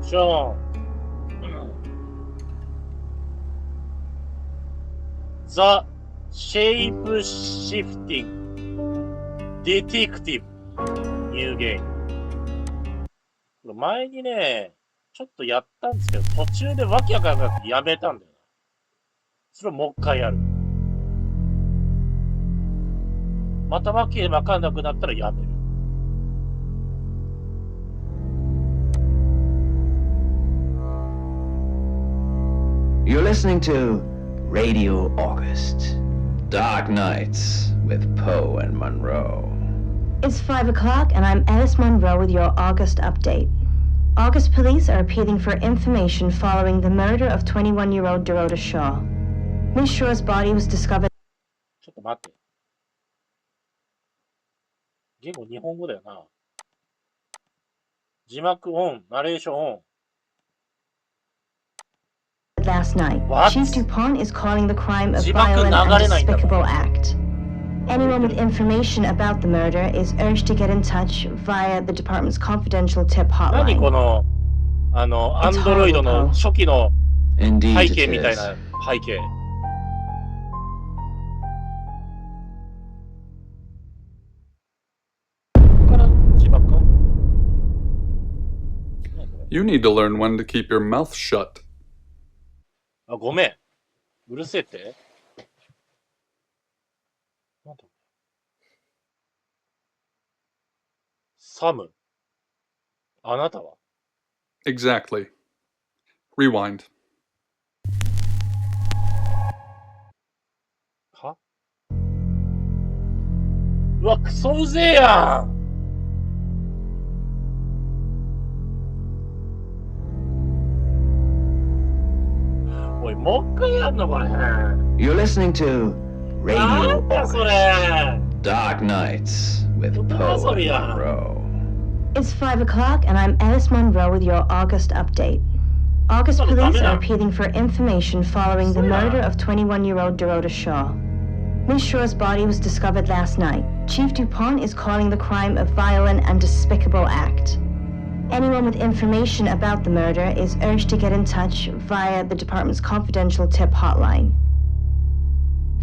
じゃあ、The Shapeshifting Detective New Game。前にね、ちょっとやったんですけど、途中でわけわかんなくてやめたんだよな。それをもう一回やる。またわけわかんなくなったらやめる。You're listening to Radio August. Dark Nights with Poe and Monroe. It's 5 o'clock and I'm Alice Monroe with your August update. August police are appealing for information following the murder of 21-year-old Dorota Shaw. Miss Shaw's body was discovered. ちょっと待って。言語日本語だよな。字幕オン、ナレーションオン。Last night, What? Chief DuPont is calling the crime a violent and despicable act. Anyone with information about the murder is urged to get in touch via the department's confidential tip 何 hotline. この、アンドロイドの初期の背 Indeed 景 it みたい is. な背景。ここから字幕 You need to learn when to keep your mouth shut. あ、ごめん。うるせえって。なんだサム。あなたは Exactly. Rewind. はうわ、クソうぜえやん。おい、もう一回やんのこれ。You're listening to な Radio んだそ August. れ。 Dark Nights with What the Poe hell's up and here? Monroe. It's 5 o'clock and I'm Alice Monroe with your August update. August Oh, police damn are it. appealing for information following the murder of 21-year-old Dorota Shaw. Miss Shaw's body was discovered last night. Chief DuPont is calling the crime a violent and despicable act. Anyone with information about the murder is urged to get in touch via the department's confidential tip hotline.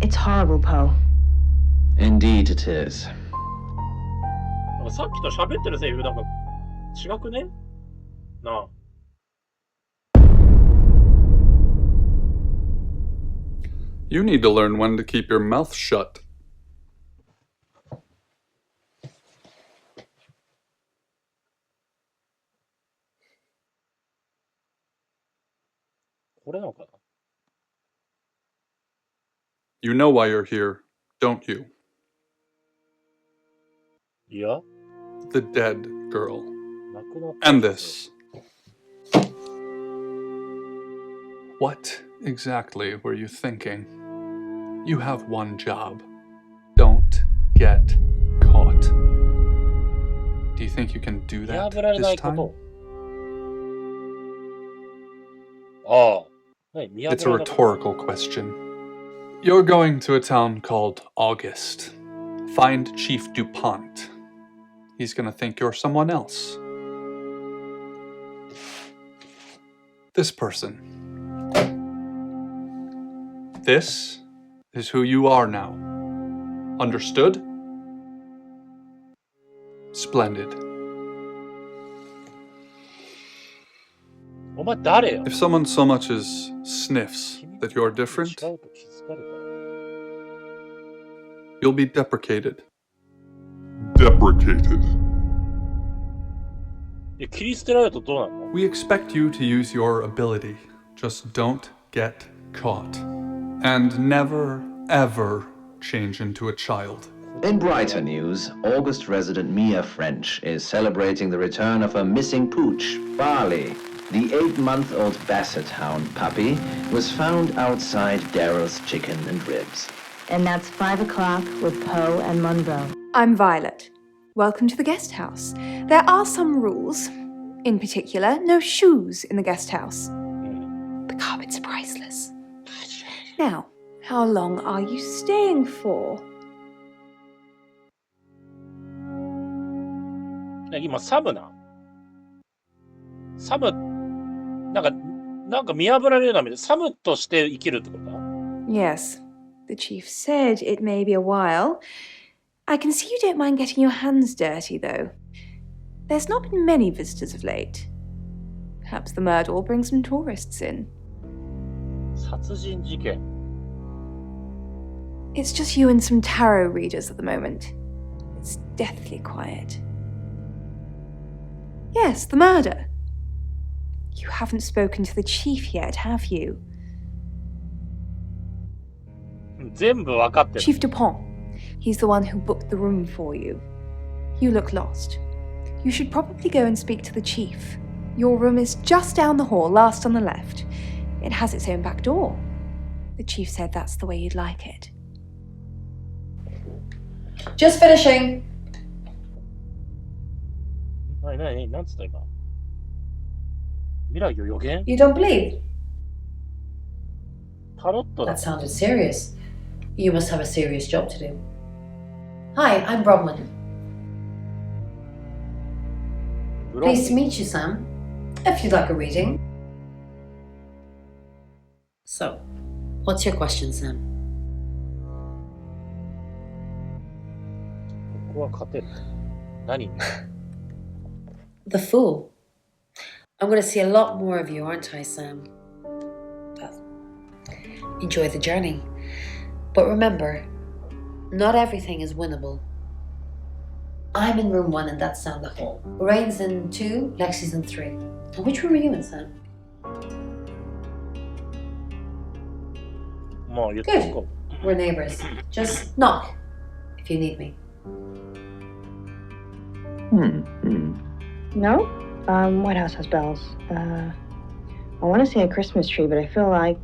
It's horrible, Poe. Indeed it is. なんかさっきと喋ってるセリフなんか違くねなあ。You need to learn when to keep your mouth shut. これなのかな You know why you're here, don't you? いや、 The dead girl. なくなった。 And this. What exactly were you thinking? You have one job. Don't get caught. Do you think you can do 見 that 破られな this いこ time? と。ああ。何見破られ It's a なかった rhetorical question. You're going to a town called August. Find Chief DuPont. He's gonna think you're someone else. This person. This is who you are now. Understood? Splendid. お前誰よ If someone so much as sniffs that you're 違 different, うと気づかれた。 you'll be deprecated. Deprecated. いや、切り捨てられるとどうなるの We expect you to use your ability. Just don't get caught. And never, ever change into a child. In brighter news, August resident Mia French is celebrating the return of her missing pooch, Barley. The 8-month-old Basset Hound puppy was found outside Daryl's Chicken and Ribs. And that's 5 o'clock with Poe and Monroe. I'm Violet. Welcome to the guest house. There are some rules. In particular, no shoes in the guest house. The carpets are priceless. Now, how long are you staying for? 今、サムな。サムっなんか見破られるのは見て、サムとして生きるってこと？ Yes, the chief said it may be a while. I can see you don't mind getting your hands dirty, though. There's not been many visitors of late. Perhaps the murder will bring some tourists in. 殺人事件。 It's just you and some tarot readers at the moment. It's deathly quiet. Yes, the murder. You haven't spoken to the chief yet, have you? 全部わかってる。 Chief Dupont. He's the one who booked the room for you. You look lost. You should probably go and speak to the chief. Your room is just down the hall, last on the left. It has its own back door. The chief said that's the way you'd like it. Just finishing. なんつった今。未来を予言？ You don't believe? タロットだ That。sounded serious. You must have a serious job to do. Hi, I'm Bronwyn. ブロン Pleased to meet you, Sam. If you'd like a reading. So, what's your question, Sam? ここは勝てる。何に？ The Fool. I'm going to see a lot more of you, aren't I, Sam? Well, enjoy the journey. But remember, not everything is winnable. I'm in room 1 and that's down the hall. Lorraine's in 2, Lexi's in 3. And which room are you in, Sam? まあ言っておこ We're neighbors. Just knock if you need me. No? What house has bells? I want to say a Christmas tree, but I feel like...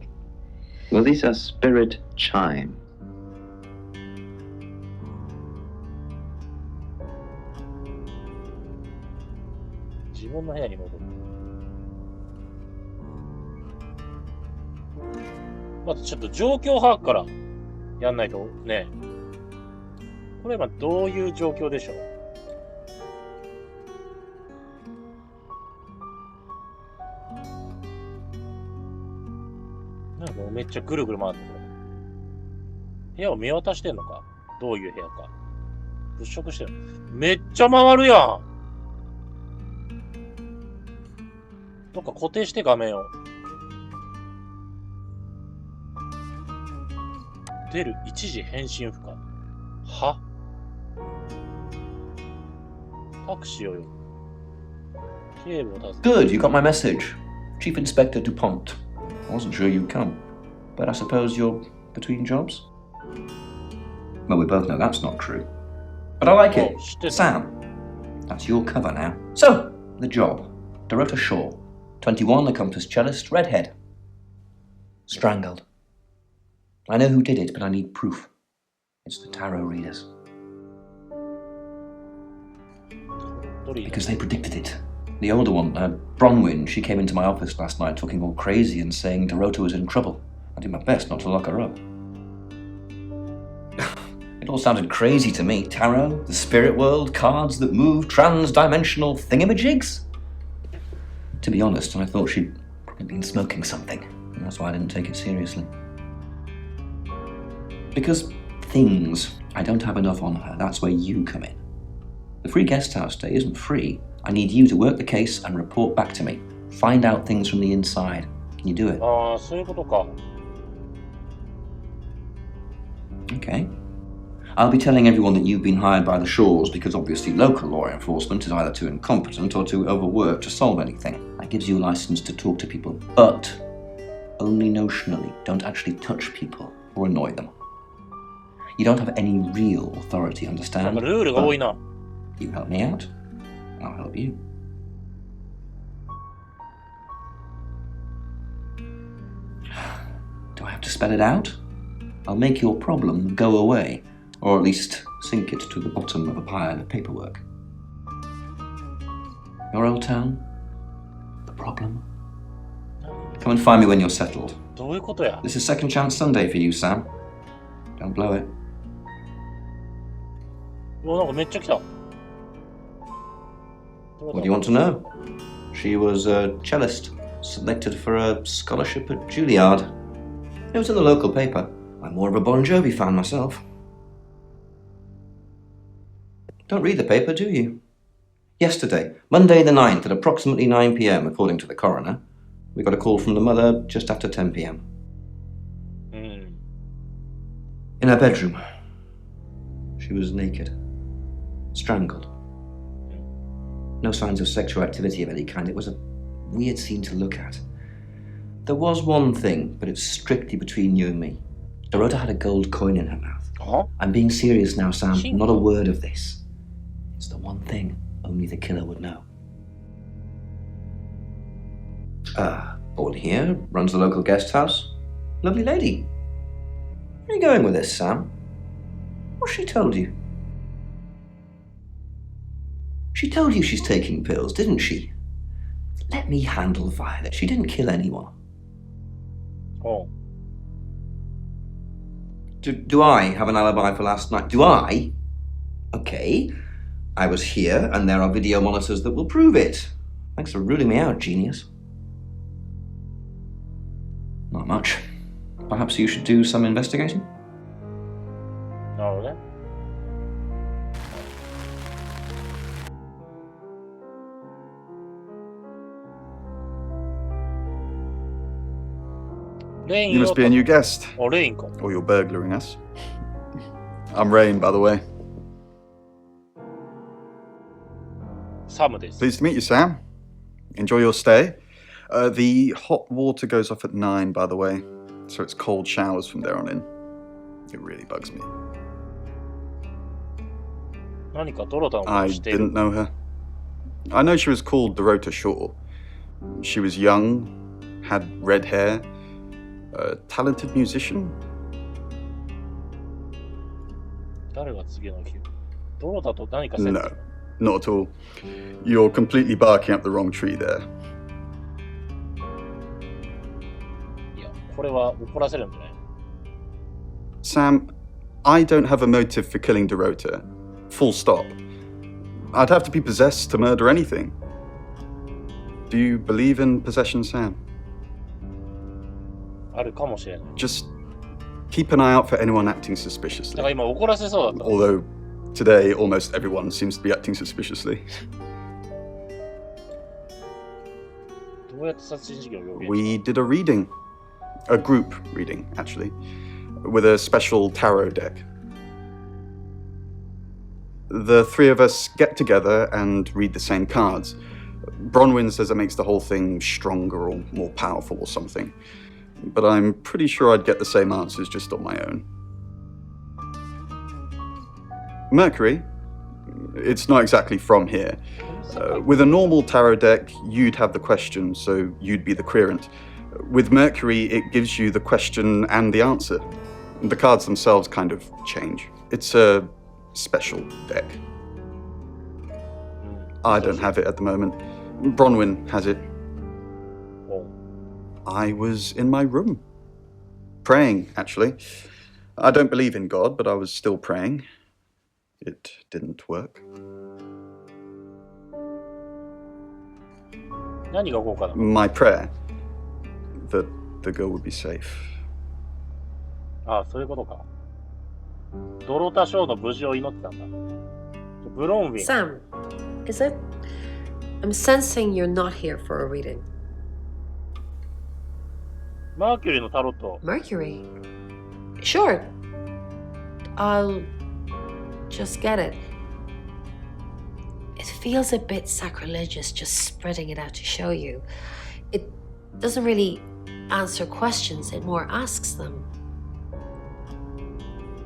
Well, these are spirit chimes. う。自分の部屋に戻る。まずちょっと状況把握からやんないとね。これ今どういう状況でしょう？なんかもうめっちゃぐるぐる回ってる。部屋を見渡してんのか？どういう部屋か。物色してる。めっちゃ回るやん。どっか固定して画面を。出る一時返信不可。は？タクシーを呼ぶ。警部を訪ね Good, you got my message. Chief Inspector DuPont. I wasn't sure you'd come, but I suppose you're between jobs? Well, we both know that's not true. But I like it. Oh, shit. Sam, that's your cover now. So, the job. Dorota Shaw, 21, accomplished cellist, redhead. Strangled. I know who did it, but I need proof. It's the tarot readers. Because they predicted it. The older one, Bronwyn, she came into my office last night talking all crazy and saying Dorota was in trouble. I did my best not to lock her up. It all sounded crazy to me. Tarot, the spirit world, cards that move, trans-dimensional thingamajigs. To be honest, I thought she'd probably been smoking something, and that's why I didn't take it seriously. Because things, I don't have enough on her, that's where you come in. The free guest house day isn't free. I need you to work the case and report back to me. Find out things from the inside. Can you do it? ああ、そういうことか。 Okay. I'll be telling everyone that you've been hired by the Shaws because obviously local law enforcement is either too incompetent or too overworked to solve anything. That gives you a license to talk to people, but only notionally. Don't actually touch people or annoy them. You don't have any real authority, なん understand? かルールが多いな。 You help me out, I'll help you. Do I have to spell it out? I'll make your problem go away, or at least sink it to the bottom of a pile of paperwork. Your old town? The problem? Come and find me when you're settled. どういうことや？ This is Second Chance Sunday for you, Sam. Don't blow it. うわ、なんかめっちゃ来た。 What do you want to know? She was a cellist, selected for a scholarship at Juilliard. It was in the local paper. I'm more of a Bon Jovi fan myself. Don't read the paper, do you? Yesterday, Monday the 9th, at approximately 9 p.m, according to the coroner, we got a call from the mother just after 10 p.m. In her bedroom. She was naked. Strangled. No signs of sexual activity of any kind. It was a weird scene to look at. There was one thing, but it's strictly between you and me. Dorota had a gold coin in her mouth. Huh? I'm being serious now, Sam. Not a word of this. It's the one thing only the killer would know. Born here, runs the local guest house. Lovely lady. Where are you going with this, Sam? What's she told you? She told you she's taking pills, didn't she? Let me handle Violet. She didn't kill anyone. Oh. Do I have an alibi for last night? Do I? Okay. I was here, and there are video monitors that will prove it. Thanks for ruling me out, genius. Not much. Perhaps you should do some investigating? なるほどね。レイン You must be a new guest, あ、レインか。 or you're burglaring us. I'm Rain, by the way. サムです。 Pleased to meet you, Sam. Enjoy your stay. The hot water goes off at 9, by the way, so it's cold showers from there on in. It really bugs me. 何かドロタのこと I 知っている didn't know her. I know she was called Dorota Shaw. She was young, had red hair, a talented musician. 誰が次の日ドロタと何か接点 No, not at all. You're completely barking up the wrong tree there. いや、これは怒らせるんじゃない Sam, I don't have a motive for killing Dorota. Full stop. I'd have to be possessed to murder anything. Do you believe in possession, Sam? あるかもしれない。 Just keep an eye out for anyone acting だから suspiciously. 今怒らせそうだった Although today almost everyone seems to be acting suspiciously. どうやって殺人事件を予言 We did a reading. A group reading, actually. With a special tarot deck. The three of us get together and read the same cards. Bronwyn says it makes the whole thing stronger or more powerful or something. But I'm pretty sure I'd get the same answers just on my own. Mercury? It's not exactly from here. With a normal tarot deck, you'd have the question, so you'd be the querent. With Mercury, it gives you the question and the answer. The cards themselves kind of change. It's a special deck. I don't have it at the moment. Bronwyn has it. を I was in my room. Praying, actually. I don't believe in God, but I was still praying. It didn't work. 何が豪華なの My prayer that the girl would be safe. ああ、そういうことか。ドロタショーの無事を祈ってたんだ。ブロンウィン。 Sam, is it? I'm sensing you're not here for a reading. マーキュリーのタロット。 Mercury? Sure. I'll just get it. It feels a bit sacrilegious just spreading it out to show you. It doesn't really answer questions, it more asks them.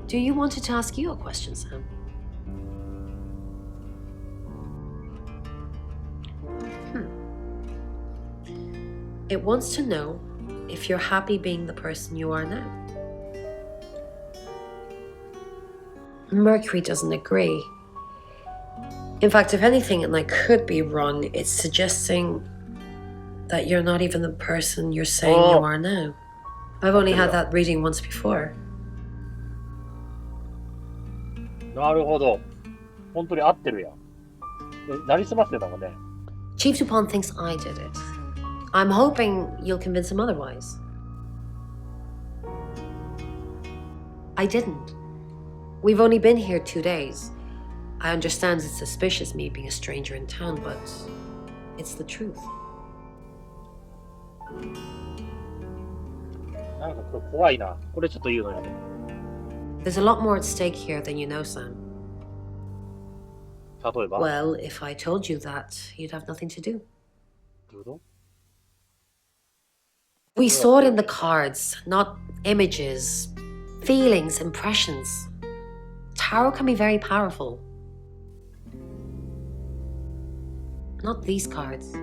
Do you want it to ask you a question, Sam? It wants to know if you're happy being the person you are now. Mercury doesn't agree. In fact, if anything, and I could be wrong, it's suggesting that you're not even the person you're saying you are now. I've only had that reading once before. なるほど。本当に合ってるやん。なりすましてたもんね。 Chief Dupont thinks I did it. I'm hoping you'll convince him otherwise. I didn't. We've only been here 2 days. I understand it's suspicious me being a stranger in town, but it's the truth. なんかこれ怖いな。これちょっと言うのやめ。 There's a lot more at stake here than you know, Sam. 例えば Well, if I told you that, you'd have nothing to do. どういうこ We saw it in the cards, not images, feelings, impressions. Tarot can be very powerful. Not these cards.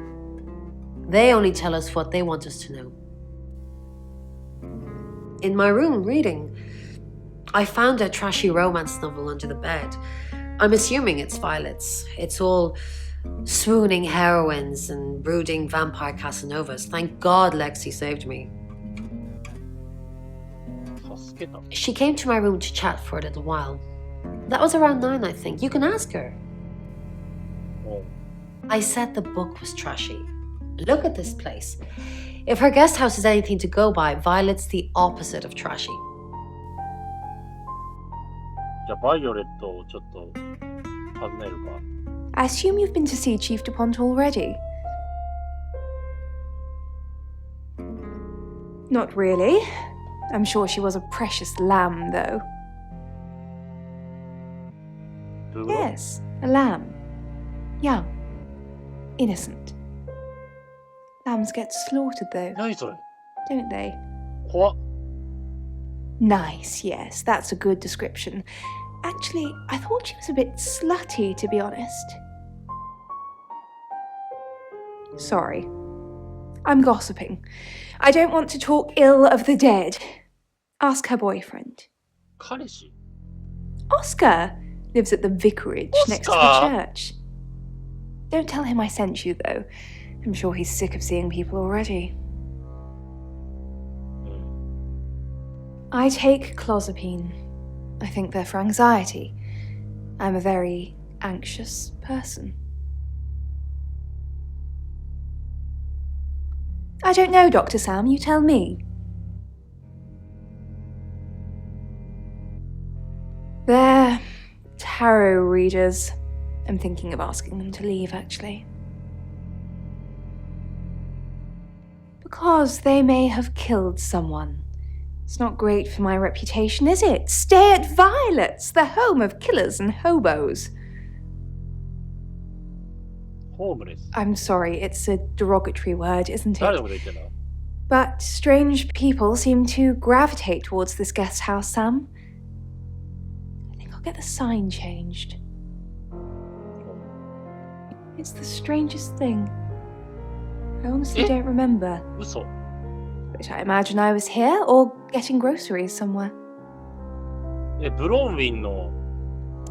They only tell us what they want us to know. In my room, reading, I found a trashy romance novel under the bed. I'm assuming it's Violet's. It's all swooning heroines and brooding vampire Casanovas. Thank God Lexi saved me. 助けた。 She came to my room to chat for a little while. That was around 9, I think. You can ask her. おう I said the book was trashy. Look at this place. If her guest house is anything to go by, Violet's the opposite of trashy. じゃあバイオレットをちょっと尋ねるか。 I assume you've been to see Chief DuPont already. Not really. I'm sure she was a precious lamb, though. どういうこと Yes, a lamb. Young. Innocent. Lambs get slaughtered, though, 何それ don't they? 怖っ。 Nice, yes, that's a good description. Actually, I thought she was a bit slutty, to be honest. Sorry. I'm gossiping. I don't want to talk ill of the dead. Ask her boyfriend. 彼氏 Oscar lives at the vicarage next to the Oscar? church. Don't tell him I sent you, though. I'm sure he's sick of seeing people already. うん I take clozapine. I think they're for anxiety. I'm a very anxious person. I don't know, Dr. Sam, you tell me. They're tarot readers. I'm thinking of asking them to leave, actually. Because they may have killed someone. It's not great for my reputation, is it? Stay at Violet's, the home of killers and hobos. ホームレス。 I'm sorry, it's a derogatory word, isn't 誰 it? のこと言ってんだ But strange people seem to gravitate towards this guest house, Sam. I think I'll get the sign changed. It's the strangest thing. I honestly Eh? don't remember, 嘘 but I imagine I was here or getting groceries somewhere. え、ブロンウィンの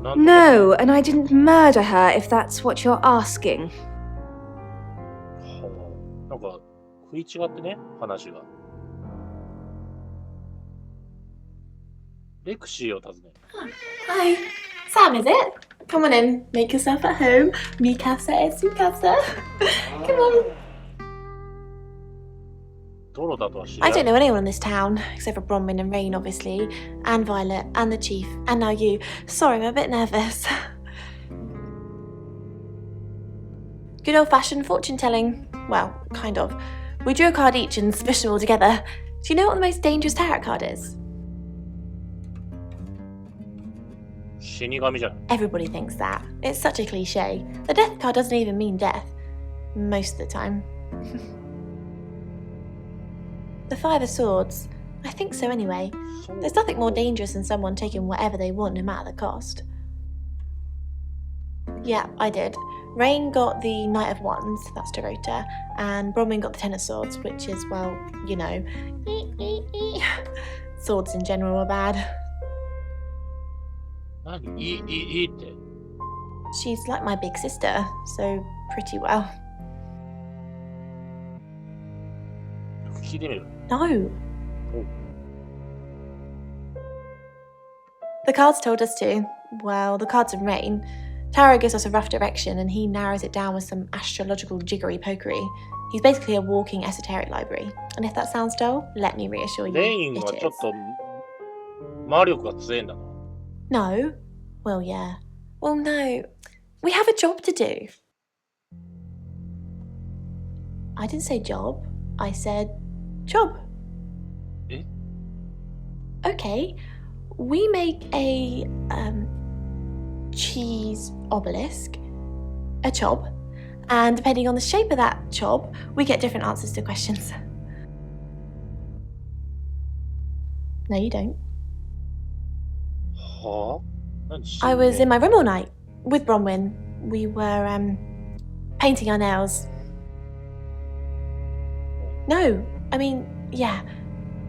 なんとか No, and I didn't murder her, if that's what you're asking. はあなんか食い違ってね、話が。レクシーを訪ね。 Hi, Sam, is it? Come on in, make yourself at home. Mi casa es su casa. Come on. ドロだとは知り I don't know anyone in this town, except for Bronwyn and Rain, obviously, and Violet, and the Chief, and now you. Sorry, I'm a bit nervous. Good old-fashioned fortune-telling. Well, kind of. We drew a card each and smushed them all together. Do you know what the most dangerous tarot card is? 死神じゃない。 Everybody thinks that. It's such a cliche. The death card doesn't even mean death. Most of the time. The Five of Swords. I think so anyway. そう There's nothing more dangerous than someone taking whatever they want no matter the cost. Yeah, I did. Rain got the Knight of Wands, that's Dorota, and Bronwyn got the Ten of Swords, which is, well, you know. Swords in general are bad. 何いいって。 She's like my big sister, so pretty well. 聞いてみる。 No. Oh. The cards told us to. Well, the cards of Rain Tarot gives us a rough direction and he narrows it down with some astrological jiggery pokery. He's basically a walking esoteric library. And if that sounds dull, let me reassure you, レインは it ちょっ is. と魔力が強いんだな。 No? Well, yeah. Well, no. We have a job to do. I didn't say job. I said job. Eh? Okay. We make a cheese obelisk, a chob, and depending on the shape of that chob, we get different answers to questions. No, you don't. はぁ、何 I was in my room all night with Bronwyn. We were painting our nails. No, I mean, yeah.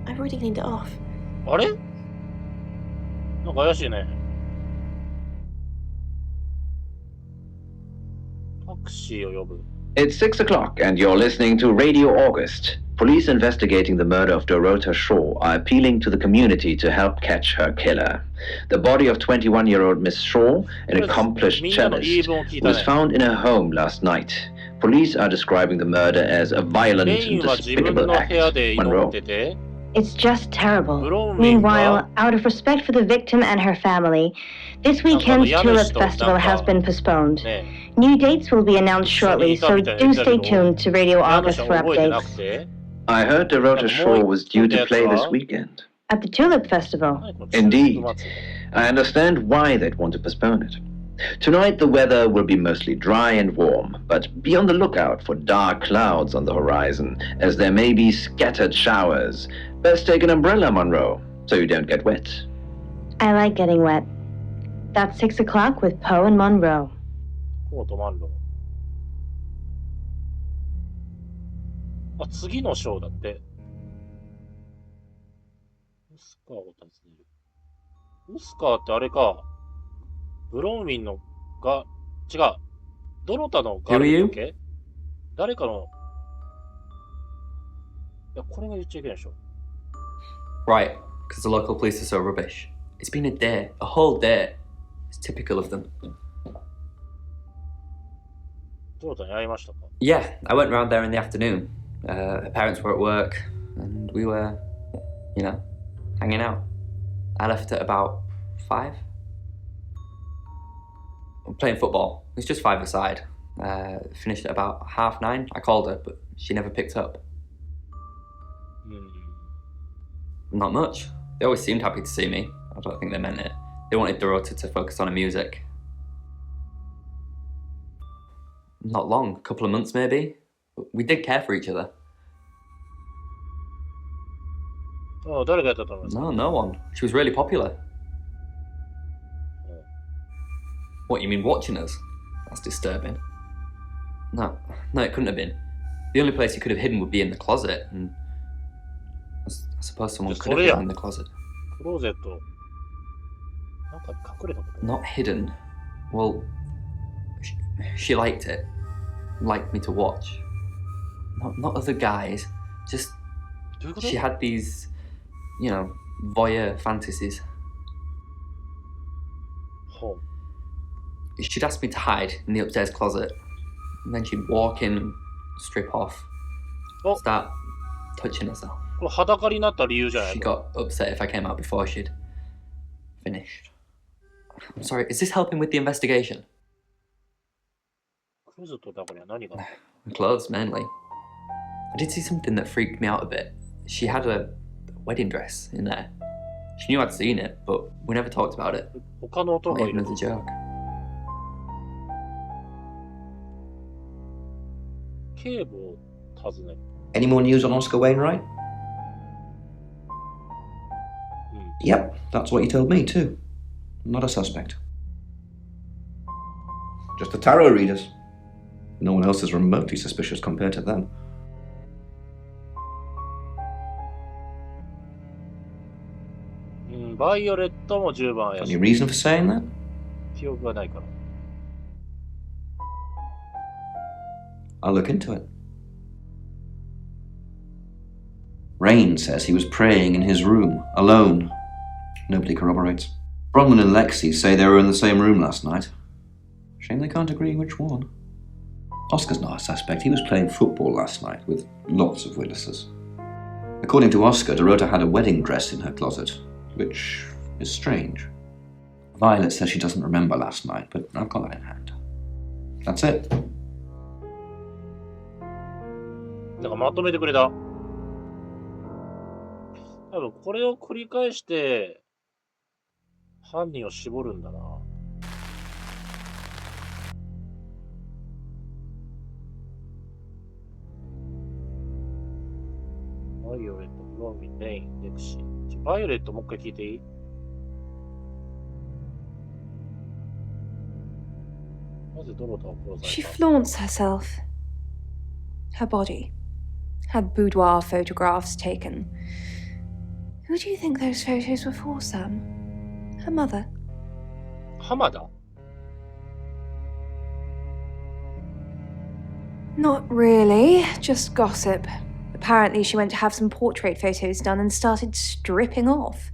I've already cleaned it off. あれなんか怪しいね。タクシーを呼ぶ。 It's 6 o'clock, and you're listening to Radio August. Police investigating the murder of Dorota Shaw are appealing to the community to help catch her killer. The body of 21-year-old Miss Shaw, an accomplished cellist, was found in her home last night. Police are describing the murder as a violent レイ and ンは自分 despicable の部屋 act. で祈 Monroe. ってて、 It's just terrible. Bronwyn Meanwhile, out of respect for the victim and her family, this weekend's Tulip Festival has been postponed. ね、 New dates will be announced shortly, so do stay tuned to Radio 家主 August は for 覚えてなく updates. て、 I heard Dorota Shaw was due to play this weekend. At the Tulip Festival. 何このチューリッ Indeed. プ祭り I understand why they'd want to postpone it. Tonight the weather will be mostly dry and warm, but be on the lookout for dark clouds on the horizon, as there may be scattered showers. Best take an umbrella, Monroe, so you don't get wet. I like getting wet. That's 6 o'clock with Poe and Monroe. コートマンロー。あ、次のショーだって。ウスカーを訪ねる。ウスカーってあれか。ブロンウィンのが、違う。ドロタのガルだっけ？誰かの。いや、これが言っちゃいけないでしょ。 Right, because the local police are so rubbish. It's been a day, a whole day. It's typical of them. ドロタに会いましたか？ Yeah, I went round there in the afternoon. Her parents were at work, and we were, you know, hanging out. I left at about 5. Playing football. It was just 5-a-side. Finished at about 9:30. I called her, but she never picked up. Not much. They always seemed happy to see me. I don't think they meant it. They wanted Dorota to focus on her music. Not long, a couple of months maybe. But we did care for each other. ああ、誰がやったと思いますか？ No, no one. She was really popular. What, you mean watching us? That's disturbing. No, it couldn't have been. The only place he could have hidden would be in the closet, and I suppose someone could have hidden in the closet. クローゼット。なんか隠れたこと？ Not hidden. Well, she liked it. Liked me to watch. Not other guys. Just, どういうこと？ she had these, you know, voyeur fantasies. ほう。 She'd ask me to hide in the upstairs closet, and then she'd walk in and strip off, Oh. start touching herself. これ裸になった理由じゃない She か。 got upset if I came out before she'd finished. I'm sorry, is this helping with the investigation? クローゼットの中には何が？ Clothes, mainly. I did see something that freaked me out a bit. She had a wedding dress in there. She knew I'd seen it, but we never talked about it. 他の男 Not がい even る as。a joke. 警部を訪ねる。 Any more news on Oscar Wainwright? Yep, that's what he told me too. Not a suspect. Just the tarot readers. No one else is remotely suspicious compared to them. バイオレットも10番怪 Any しい。 reason for saying that? 記憶がないから。 I'll look into it. Rain says he was praying in his room, alone. Nobody corroborates. Bronwyn and Lexi say they were in the same room last night. Shame they can't agree which one. Oscar's not a suspect. He was playing football last night with lots of witnesses. According to Oscar, Dorota had a wedding dress in her closet, which is strange. Violet says she doesn't remember last night, but I've got that in hand. That's it. なんかまとめてくれた。多分これを繰り返して犯人を絞るんだな。バイオレット、ブローミン、レイン、レクシー。バイオレットもう一回聞いていい？なぜドロタを殺さ She れた？ flaunts herself. Her body. Had boudoir photographs taken. Who do you think those photos were for, Sam? Her mother? 浜田？ Not really, just gossip. Apparently, she went to have some portrait photos done and started stripping off.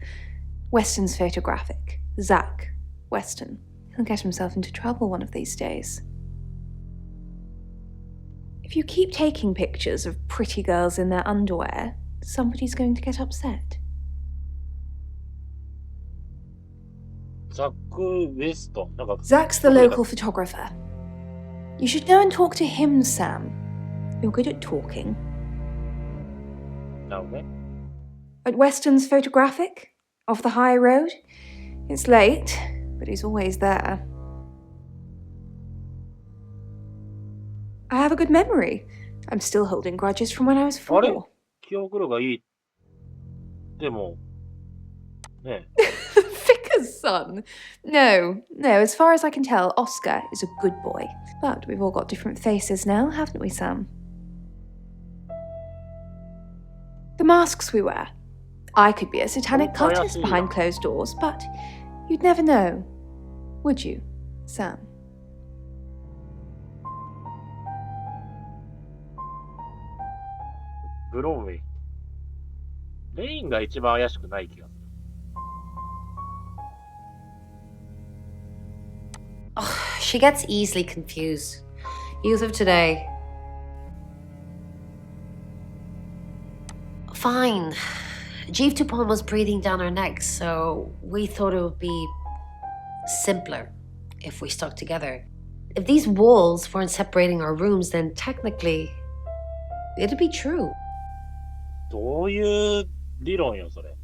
Weston's photographic. Zach Weston. He'll get himself into trouble one of these days. If you keep taking pictures of pretty girls in their underwear, somebody's going to get upset. ザック・ウェストン。なんか Zach's the local photographer. You should go and talk to him, Sam. You're good at talking. なるほどね。At Weston's photographic? Off the high road? It's late, but he's always there. I have a good memory. I'm still holding grudges from when I was あれ 4. 記憶力がいい。でも、ね Vicar's son? No, as far as I can tell, Oscar is a good boy. But we've all got different faces now, haven't we, Sam? The masks we wear. I could be a satanic cultist behind closed doors, but you'd never know. Would you, Sam? ブローウェイ。レインが一番怪しくない気がする。Oh, she gets easily confused. Youth of today. Fine. Jeeve Tupon was breathing down her neck, so we thought it would be simpler if we stuck together. If these walls weren't separating our rooms, then technically it'd be true. どういう理論よ、それ。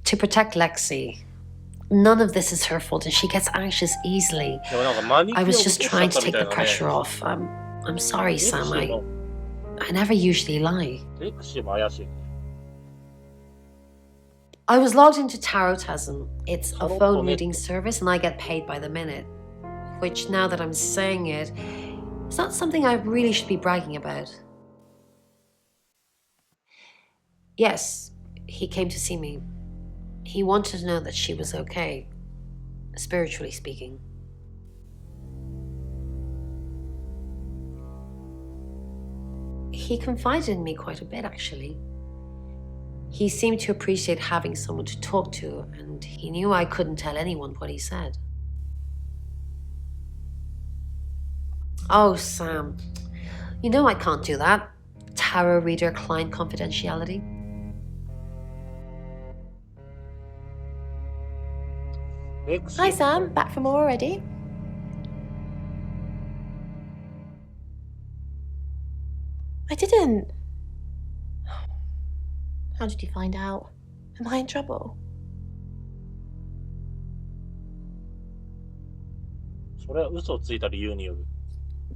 To protect Lexi. None of this is her fault and she gets anxious easily. でもなんかマニキュア I を was 起こ just しちゃ trying った to み take たい the なね。 pressure off. I'm sorry, レクシ Sam. ーも I never usually lie. レクシーも怪しい。 I was logged into Tarotism. It's a Tarot phone Net. reading service and I get paid by the minute. Which, now that I'm saying it, it's not something I really should be bragging about. Yes, he came to see me. He wanted to know that she was okay, spiritually speaking. He confided in me quite a bit, actually. He seemed to appreciate having someone to talk to, and he knew I couldn't tell anyone what he said. Oh, Sam. You know I can't do that. Tarot reader client confidentiality. Hi, Sam. Back from more already? I didn't. How did you find out? Am I in trouble? それは嘘をついた理由による。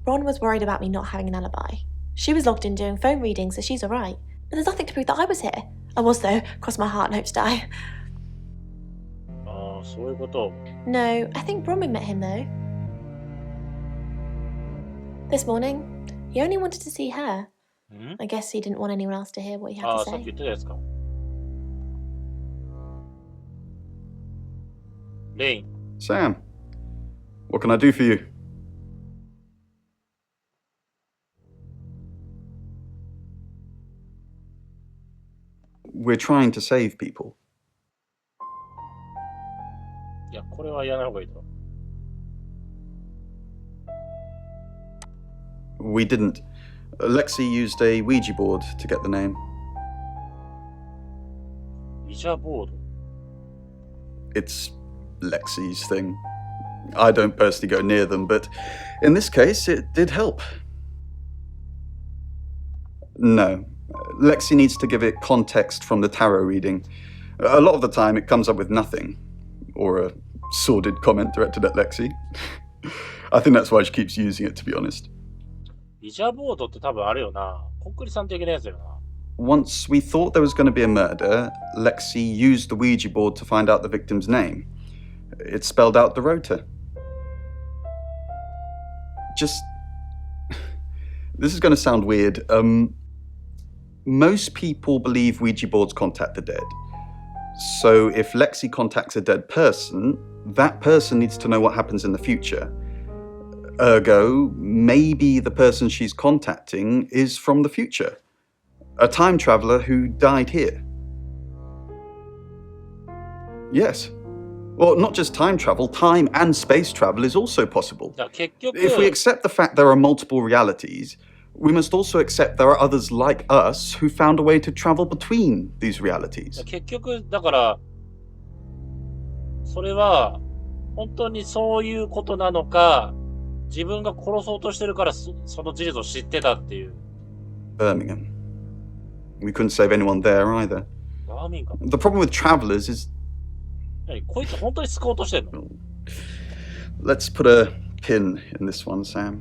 Ron was worried about me not having an alibi. She was logged in doing phone readings, so she's alright. And there's nothing to prove that I was here. I was, though. Cross my heart and hope to die. ああ、そういうこと。 No, I think Bronwyn met him, though. This morning, he only wanted to see her. ん I guess he didn't want anyone else to hear what he had あ to あ、さっき say. 言ってたやつか。レイン。 Sam, what can I do for you? We're trying to save people. いや、これはやらない方がいいだろ。We didn't. Lexi used a Ouija board to get the name. Ouija board? It's Lexi's thing. I don't personally go near them, but in this case, it did help. No. Lexi needs to give it context from the tarot reading. A lot of the time, it comes up with nothing. Or a sordid comment directed at Lexi. I think that's why she keeps using it, to be honest. ビジャボードって多分あれよな。こっくりさん的なやつよな。Once we thought there was going to be a murder, Lexi used the Ouija board to find out the victim's name. It spelled out the rota. Just... This is going to sound weird. Most people believe Ouija boards contact the dead. So if Lexi contacts a dead person, that person needs to know what happens in the future. Ergo, maybe the person she's contacting is from the future. A time traveler who died here. Yes. Well, not just time travel, time and space travel is also possible. If we accept the fact there are multiple realities, we must also accept there are others like us who found a way to travel between these realities. 結局、だから、それは、本当にそういうことなのか、自分が殺そうとしてるからその事実を知ってたっていう。Birmingham. We couldn't save anyone there either. The problem with travelers is... こいつ本当に救おうとしてんの？ Let's put a pin in this one, Sam.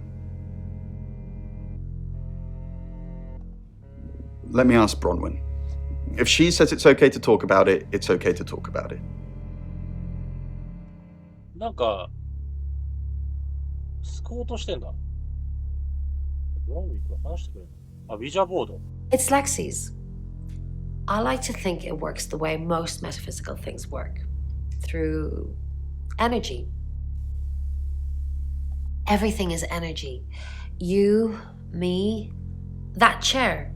Let me ask Bronwyn. If she says it's okay to talk about it, it's okay to talk about it. なんか、救おうとしてんだ。ブロンウィック話してくれるの？あ、ビジャボード。It's Lexi's. I like to think it works the way most metaphysical things work. Through energy. Everything is energy. You, me, that chair.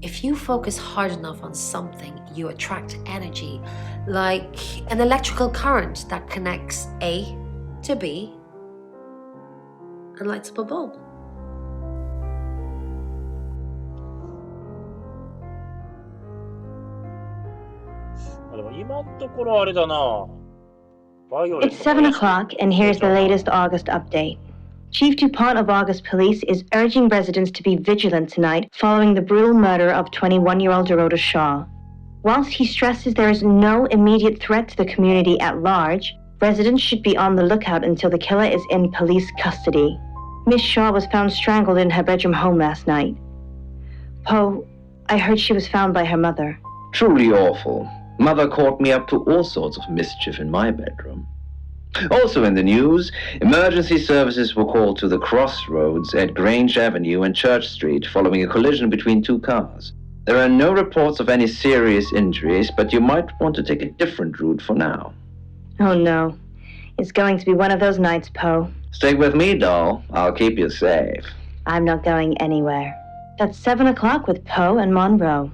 If you focus hard enough on something, you attract energy, like an electrical current that connects A to B and lights up a bulb. It's 7 o'clock, and here's the latest August update. Chief DuPont of August Police is urging residents to be vigilant tonight following the brutal murder of 21-year-old Dorota Shaw. Whilst he stresses there is no immediate threat to the community at large, residents should be on the lookout until the killer is in police custody. Miss Shaw was found strangled in her bedroom home last night. Poe, I heard she was found by her mother. Truly awful. Mother caught me up to all sorts of mischief in my bedroom. Also in the news, emergency services were called to the crossroads at Grange Avenue and Church Street following a collision between two cars. There are no reports of any serious injuries, but you might want to take a different route for now. Oh no. It's going to be one of those nights, Poe. Stay with me, doll. I'll keep you safe. I'm not going anywhere. That's 7 o'clock with Poe and Monroe.